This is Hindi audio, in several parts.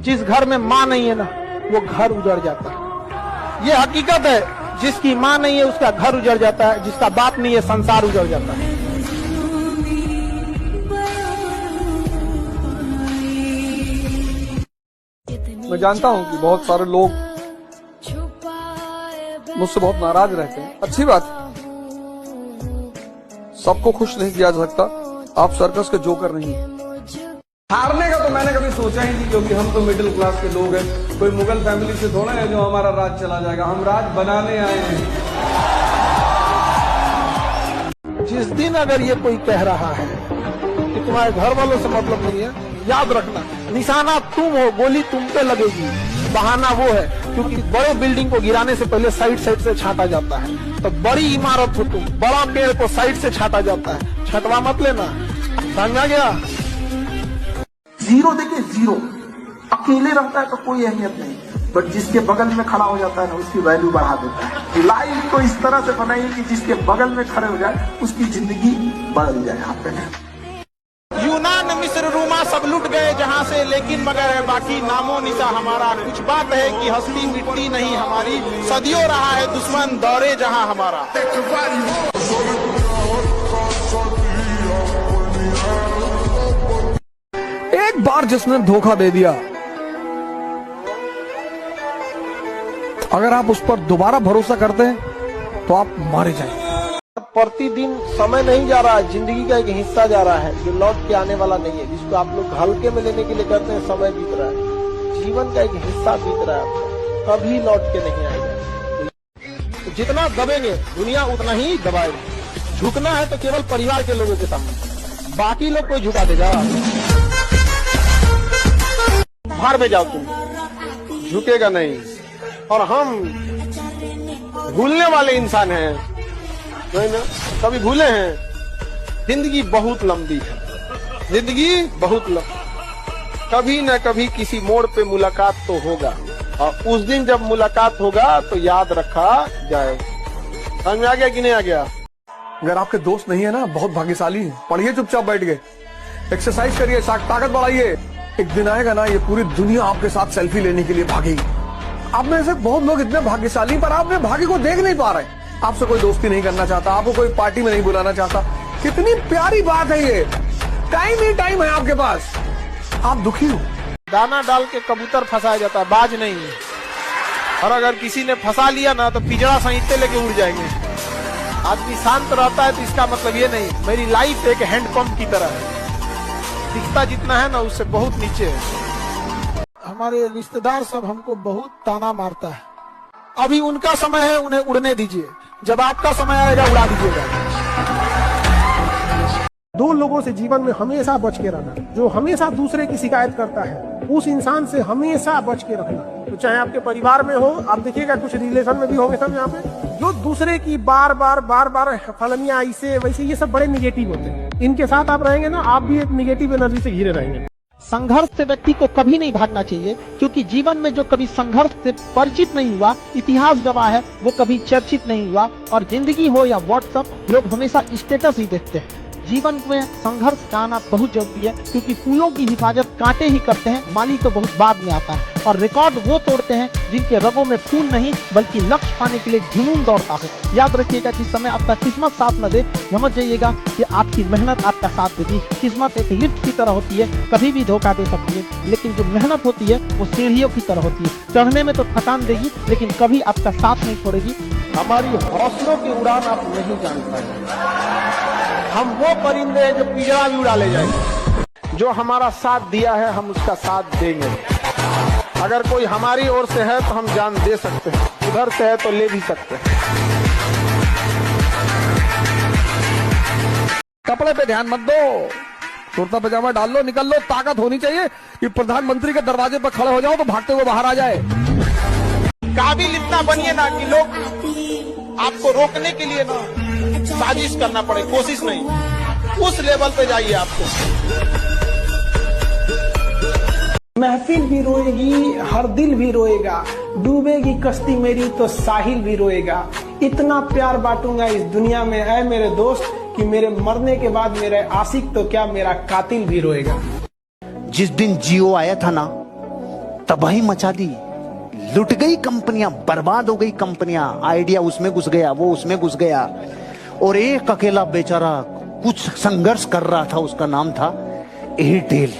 जिस घर में माँ नहीं है ना, वो घर उजड़ जाता है। ये हकीकत है, जिसकी माँ नहीं है उसका घर उजड़ जाता है, जिसका बाप नहीं है संसार उजड़ जाता है। मैं जानता हूँ कि बहुत सारे लोग मुझसे बहुत नाराज रहते हैं, अच्छी बात है, सबको खुश नहीं किया जा सकता। आप सर्कस के जोकर नहीं है। हारने का तो मैंने कभी सोचा ही नहीं, क्योंकि हम तो मिडिल क्लास के लोग हैं। कोई मुगल फैमिली से थोड़ा है जो हमारा राज चला जाएगा। हम राज बनाने आए हैं। जिस दिन अगर ये कोई कह रहा है कि तुम्हारे घर वालों से मतलब नहीं है, याद रखना, निशाना तुम हो, गोली तुम पे लगेगी। बहाना वो है क्योंकि बड़े बिल्डिंग को गिराने से पहले साइड साइड से छांटा जाता है। तो बड़ी इमारत हो तुम, बड़ा पेड़ को साइड से छांटा जाता है, छटवा मत लेना। समझ आ गया? जीरो देखिए, जीरो अकेले रहता है तो कोई अहमियत नहीं, बट जिसके बगल में खड़ा हो जाता है ना, उसकी वैल्यू बढ़ा देता है। लाइफ को इस तरह से बनाइए कि जिसके बगल में खड़े हो जाए उसकी जिंदगी बदल जाए। यहाँ पे यूनान, मिस्र, रोमा सब लुट गए जहाँ से, लेकिन मगर है बाकी नामो निशा हमारा। कुछ बात है कि हस्ती मिटती नहीं हमारी, सदियों रहा है दुश्मन दौरे जहाँ हमारा। एक बार जिसने धोखा दे दिया, अगर आप उस पर दोबारा भरोसा करते हैं तो आप मारे जाएंगे। प्रतिदिन समय नहीं जा रहा है, जिंदगी का एक हिस्सा जा रहा है जो लौट के आने वाला नहीं है, जिसको आप लोग हल्के में लेने के लिए कहते हैं समय बीत रहा है। जीवन का एक हिस्सा बीत रहा है, कभी लौट के नहीं आएगा। तो जितना दबेंगे दुनिया उतना ही दबाएगी। झुकना है तो केवल परिवार के लोगों के सामने, बाकी लोग कोई झुका देगा। भाड़ में जाओ तुम, झुकेगा नहीं। और हम भूलने वाले इंसान हैं, नहीं ना, कभी भूले हैं? जिंदगी बहुत लंबी है, जिंदगी बहुत लंबी, कभी न कभी किसी मोड़ पे मुलाकात तो होगा, और उस दिन जब मुलाकात होगा तो याद रखा जाए। समझ में आ गया कि नहीं आ गया? अगर आपके दोस्त नहीं है ना, बहुत भाग्यशाली हैं। पढ़िए, चुपचाप बैठ गए, एक्सरसाइज करिए, ताकत बढ़ाइए। एक दिन आएगा ना, ये पूरी दुनिया आपके साथ सेल्फी लेने के लिए भागेगी। आप में से बहुत लोग इतने भाग्यशाली, पर आप अपने भाग्य को देख नहीं पा रहे। आपसे कोई दोस्ती नहीं करना चाहता, आपको कोई पार्टी में नहीं बुलाना चाहता। कितनी प्यारी बात है ये, टाइम ही टाइम है आपके पास, आप दुखी हो। दाना डाल के कबूतर फंसाया जाता है, बाज नहीं। और अगर किसी ने फंसा लिया ना तो पिंजरा सहित लेके उड़ जाएंगे। आदमी शांत रहता है तो इसका मतलब ये नहीं मेरी लाइफ एक हैंडपंप की तरह है, दिखता जितना है ना उससे बहुत नीचे है। हमारे रिश्तेदार सब हमको बहुत ताना मारता है। अभी उनका समय है, उन्हें उड़ने दीजिए, जब आपका समय आएगा उड़ा दीजिएगा। दो लोगों से जीवन में हमेशा बच के रहना, जो हमेशा दूसरे की शिकायत करता है उस इंसान से हमेशा बच के रखना। तो चाहे आपके परिवार में हो, आप देखिएगा कुछ रिलेशन में भी होंगे सब यहाँ पे, जो दूसरे की बार बार फलनिया ऐसे वैसे, ये सब बड़े निगेटिव होते हैं। इनके साथ आप रहेंगे ना, आप भी एक निगेटिव एनर्जी से घिरे रहेंगे। संघर्ष से व्यक्ति को कभी नहीं भागना चाहिए, क्योंकि जीवन में जो कभी संघर्ष से परिचित नहीं हुआ, इतिहास गवाह है, वो कभी चर्चित नहीं हुआ। और जिंदगी हो या व्हाट्सएप, लोग हमेशा स्टेटस ही देखते हैं। जीवन में संघर्ष का आना बहुत जरूरी है, क्योंकि फूलों की हिफाजत कांटे ही करते हैं, माली तो बहुत बाद में आता है। और रिकॉर्ड वो तोड़ते हैं जिनके रगों में खून नहीं बल्कि लक्ष्य पाने के लिए जुनून दौड़ता है। याद रखिएगा, जिस समय आपका किस्मत साथ न दे, समझ जाइएगा कि आपकी मेहनत आपका साथ देगी। किस्मत एक लिफ्ट की तरह होती है, कभी भी धोखा दे सकती है, लेकिन जो मेहनत होती है वो सीढ़ियों की तरह होती है। चढ़ने में तो थकान देगी, लेकिन कभी आपका साथ नहीं छोड़ेगी। हमारी हौसलों की उड़ान आप नहीं जान पाएंगे। हम वो परिंदे हैं जो पिंजरा भी उड़ा ले जाएंगे। जो हमारा साथ दिया है हम उसका साथ देंगे। अगर कोई हमारी ओर से है तो हम जान दे सकते हैं, उधर से है तो ले भी सकते हैं। कपड़े पे ध्यान मत दो, कुर्ता पजामा डाल लो, निकल लो। ताकत होनी चाहिए कि प्रधानमंत्री के दरवाजे पर खड़े हो जाओ तो भागते हुए बाहर आ जाए। काबिल इतना बनिए ना कि लोग आपको रोकने के लिए ना साजिश करना पड़े, कोशिश नहीं, उस लेवल पे जाइए। आपको महफिल भी रोएगी, हर दिल भी रोएगा, डूबेगी कश्ती मेरी तो साहिल भी रोएगा। इतना प्यार बांटूंगा इस दुनिया में ऐ मेरे दोस्त कि मेरे मरने के बाद मेरे आशिक तो क्या मेरा कातिल भी रोएगा। जिस दिन जियो आया था ना, तबाही मचा दी, लुट गई कंपनियां, बर्बाद हो गई कंपनियां, आइडिया उसमें घुस गया, वो उसमें घुस गया, और एक अकेला बेचारा कुछ संघर्ष कर रहा था, उसका नाम था एयरटेल।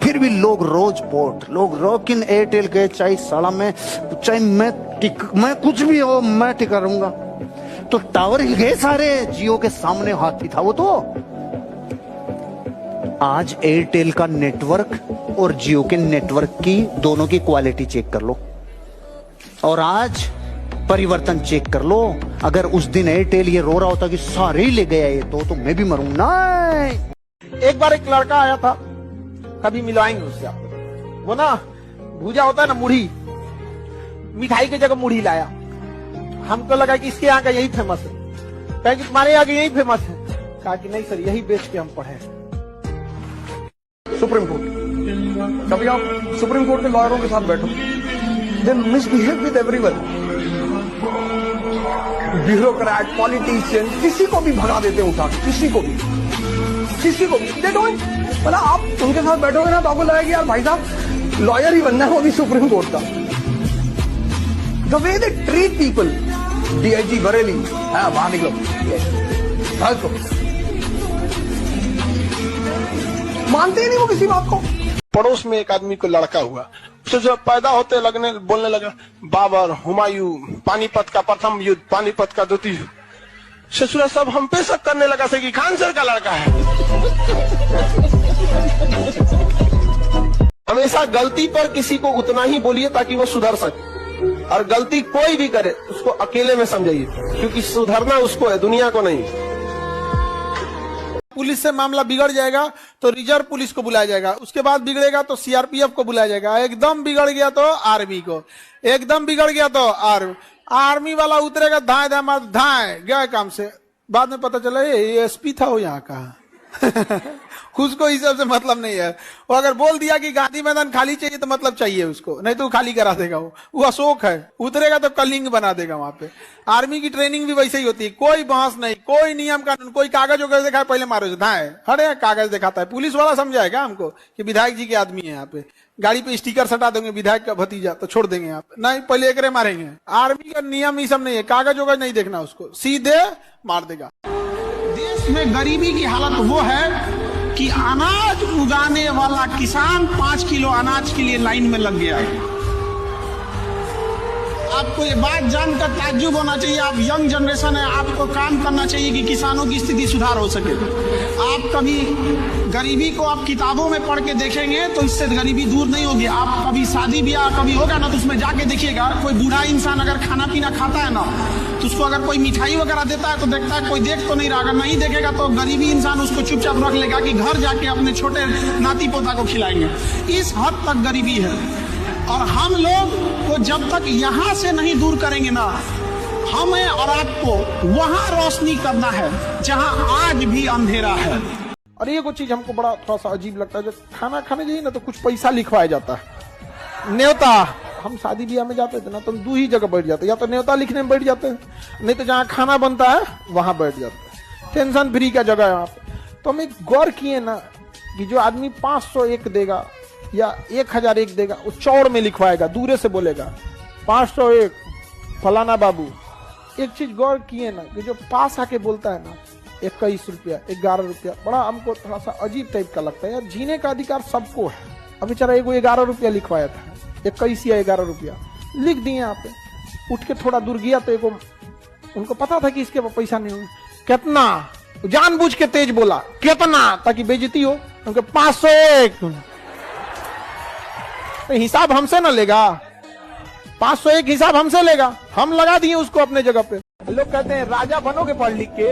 फिर भी लोग रोज पोर्ट, लोग रोकिन एयरटेल के चाहे साला में, चाहे मैं कुछ भी हो, मैं टिका रहूंगा। तो टावर हिल गए सारे, जियो के सामने हाथी था वो। तो आज एयरटेल का नेटवर्क और जियो के नेटवर्क की दोनों की क्वालिटी चेक कर लो, और आज परिवर्तन चेक कर लो। अगर उस दिन एयरटेल ये रो रहा होता कि सारे ही ले गया ये, तो मैं भी मरूं ना। एक बार एक लड़का आया था, कभी मिलवाएंगे उससे आपको, वो ना भूजा होता है ना, मुढ़ी, मिठाई की जगह मुढ़ी लाया। हमको लगा कि इसके यहाँ का यही फेमस है, कहा कि तुम्हारे यहाँ का यही फेमस है। कहा कि नहीं सर, यही बेच के हम पढ़े। सुप्रीम कोर्ट, कभी आप सुप्रीम कोर्ट के लॉयरों के साथ बैठो, they misbehave with everyone, bureaucrat, politician, किसी को भी भगा देते हैं उठा के, किसी को भी दे डोंट। मतलब आप उनके साथ बैठोगे ना तो आपको लगेगा यार भाई साहब लॉयर ही बनना है, वो भी सुप्रीम कोर्ट का। The way they treat people, DIG Bareilly, बाहर निकलो, मानते ही नहीं वो किसी बात को। पड़ोस में एक आदमी को लड़का हुआ, उससे जब पैदा होते लगने बोलने लगा बाबर, हुमायूं, पानीपत का प्रथम युद्ध, पानीपत का द्वितीय युद्ध। ससुरा सब हम पे शक करने लगा कि खान सर का लड़का है। हमेशा गलती पर किसी को उतना ही बोलिए ताकि वो सुधर सके, और गलती कोई भी करे उसको अकेले में समझाइए, क्योंकि सुधरना उसको है, दुनिया को नहीं। पुलिस से मामला बिगड़ जाएगा तो रिजर्व पुलिस को बुलाया जाएगा, उसके बाद बिगड़ेगा तो सीआरपीएफ को बुलाया जाएगा, एकदम बिगड़ गया तो आर्मी को, एकदम बिगड़ गया तो आर्मी वाला उतरेगा, धाए धाए मार धाए गए काम से। बाद में पता चला ये एसपी था वो यहाँ का। उसको इस सब से मतलब नहीं है। वो अगर बोल दिया कि गांधी मैदान खाली चाहिए तो मतलब चाहिए उसको, नहीं तो वो खाली करा देगा। वो अशोक है, उतरेगा तो कलिंग बना देगा वहां पे। आर्मी की ट्रेनिंग भी वैसे ही होती है, कोई बहस नहीं, कोई नियम कानून, कोई कागज वगैरह दिखाए पहले मारो धाए, हरे कागज दिखाता है। पुलिस वाला समझाएगा हमको कि विधायक जी के आदमी है यहाँ पे, गाड़ी पे स्टिकर सटा देंगे विधायक का भतीजा तो छोड़ देंगे यहाँ पे, नहीं पहले एकरे मारेंगे। आर्मी का नियम ये सब नहीं है, कागज वगैरह नहीं देखना उसको, सीधे मार देगा। देश में गरीबी की हालत वो है कि अनाज उगाने वाला किसान 5 किलो अनाज के लिए लाइन में लग गया है। आपको ये बात जानकर ताज्जुब होना चाहिए, आप यंग जनरेशन है, आपको काम करना चाहिए कि किसानों की स्थिति सुधार हो सके। आप कभी गरीबी को आप किताबों में पढ़ के देखेंगे तो इससे गरीबी दूर नहीं होगी। आप कभी शादी ब्याह कभी होगा ना तो उसमें जाके देखिएगा, कोई बूढ़ा इंसान अगर खाना पीना खाता है ना तो उसको अगर कोई मिठाई वगैरह देता है तो देखता है कोई देख तो नहीं रहा, अगर नहीं देखेगा तो गरीबी इंसान उसको चुपचाप रख लेगा कि घर जाके अपने छोटे नाती पोता को खिलाएंगे। इस हद तक गरीबी है, और हम लोग को जब तक यहाँ से नहीं दूर करेंगे ना, हमें और आपको वहां रोशनी करना है जहां आज भी अंधेरा है। और ये कुछ चीज हमको बड़ा थोड़ा सा अजीब लगता है, जब खाना खाने जाइए ना तो कुछ पैसा लिखवाया जाता है, न्योता। हम शादी ब्याह में जाते थे ना तो हम 2 ही जगह बैठ जाते, या तो न्योता लिखने में बैठ जाते हैं, नहीं तो जहाँ खाना बनता है वहां बैठ जाते हैं। टेंशन फ्री का जगह है वहां पे। तो हम एक गौर किए ना कि जो आदमी 501 देगा या 1001 देगा, वो चौड़ में लिखवाएगा, दूरे से बोलेगा 501 फलाना बाबू। एक चीज गौर किए ना कि जो पास आके बोलता है ना 21 रुपया 11 रुपया, बड़ा हमको थोड़ा सा अजीब टाइप का लगता है। यार जीने का अधिकार सबको है। अभी बेचारा एगो 11 रुपया लिखवाया था, 21 या 11 रुपया लिख दिए यहाँ पे। उठ के थोड़ा दूर गया तो एगो, उनको पता था कि इसके पैसा नहीं होगा, कितना जानबूझ के तेज बोला, कितना, ताकि बेइज्जती हो। उनके 501 हिसाब हमसे ना लेगा, 501 हिसाब हमसे लेगा, हम लगा दिए उसको अपने जगह पे। लोग कहते हैं राजा बनोगे पढ़ लिख के,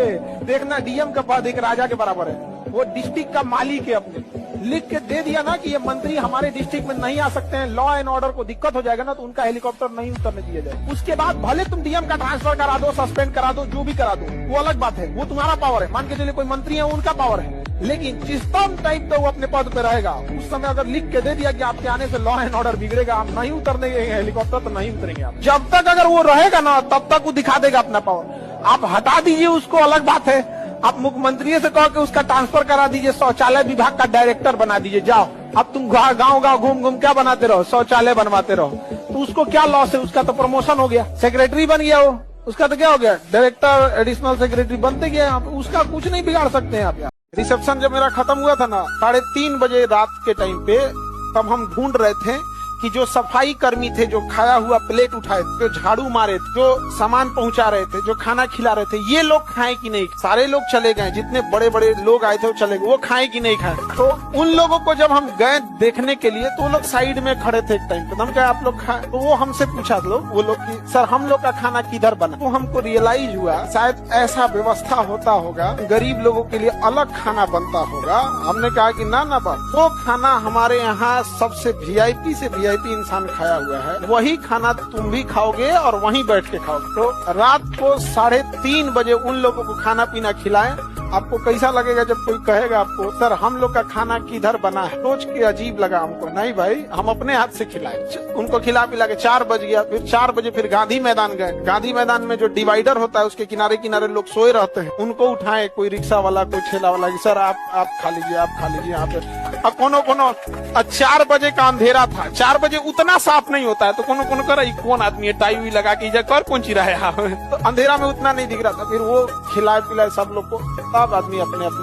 देखना डीएम का पद एक राजा के बराबर है। वो डिस्ट्रिक्ट का मालिक है, अपने लिख के दे दिया ना कि ये मंत्री हमारे डिस्ट्रिक्ट में नहीं आ सकते हैं, लॉ एंड ऑर्डर को दिक्कत हो जाएगा ना तो उनका हेलीकॉप्टर नहीं उतरने दिया जाए। उसके बाद भले तुम डीएम का ट्रांसफर करा दो, सस्पेंड करा दो, जो भी करा दो, वो अलग बात है, वो तुम्हारा पावर है। मान के चलिए कोई मंत्री है, उनका पावर है, लेकिन सिस्टम टाइप तो वो अपने पद पे रहेगा। उस समय अगर लिख के दे दिया कि आपके आने से लॉ एंड ऑर्डर बिगड़ेगा, आप नहीं उतरने हेलीकॉप्टर तो नहीं उतरेंगे आप। जब तक अगर वो रहेगा ना तब तक वो दिखा देगा अपना पावर। आप हटा दीजिए उसको, अलग बात है। आप मुख्यमंत्री से कह के उसका ट्रांसफर करा दीजिए, शौचालय विभाग का डायरेक्टर बना दीजिए, जाओ अब तुम गांव गांव घूम घूम क्या बनाते रहो, शौचालय बनवाते रहो, तो उसको क्या लॉस है? उसका तो प्रमोशन हो गया, सेक्रेटरी बन गया वो, उसका तो क्या हो गया, डायरेक्टर एडिशनल सेक्रेटरी बनते गया यहाँ पे, उसका कुछ नहीं बिगाड़ सकते हैं आप। रिसेप्शन जब मेरा खत्म हुआ था ना 3:30 बजे रात के टाइम पे, तब हम ढूंढ रहे थे कि जो सफाई कर्मी थे, जो खाया हुआ प्लेट उठाए, जो झाड़ू मारे, जो सामान पहुंचा रहे थे, जो खाना खिला रहे थे, ये लोग खाए कि नहीं। सारे लोग चले गए, जितने बड़े बड़े लोग आए थे वो चले गए, वो खाए कि नहीं खाए। तो उन लोगों को जब हम गए देखने के लिए तो वो लोग साइड में खड़े थे एक टाइम पे, तो हम क्या आप लोग खाए, तो वो हमसे पूछा वो लोग कि सर हम लोग का खाना किधर बना। तो हमको रियलाइज हुआ शायद ऐसा व्यवस्था होता होगा, गरीब लोगों के लिए अलग खाना बनता होगा। हमने कहा कि ना बात, वो खाना हमारे यहाँ सबसे वीआईपी से वीआईपी इंसान खाया हुआ है, वही खाना तुम भी खाओगे और वहीं बैठ के खाओगे। तो रात को 3:30 बजे उन लोगों को खाना पीना खिलाएं। आपको कैसा लगेगा जब कोई कहेगा आपको सर हम लोग का खाना किधर बना है? सोच के अजीब लगा हमको। नहीं भाई, हम अपने हाथ से खिलाए। उनको खिला पिला के 4 बज गया। फिर 4 बजे फिर गांधी मैदान गए। गांधी मैदान में जो डिवाइडर होता है उसके किनारे किनारे लोग सोए रहते हैं, उनको उठाए, कोई रिक्शा वाला, कोई ठेला वाला, सर आप खा लीजिए, आप खा लीजिए यहाँ पे। अब कोनो 4 बजे का अंधेरा था, 4 बजे उतना साफ नहीं होता है, तो कोनो कर कौन आदमी है टाई हुई लगा के कर कौन चिरा है, तो अंधेरा में उतना नहीं दिख रहा था। फिर वो खिलाए पिलाए सब लोग को, सब आदमी अपने अपने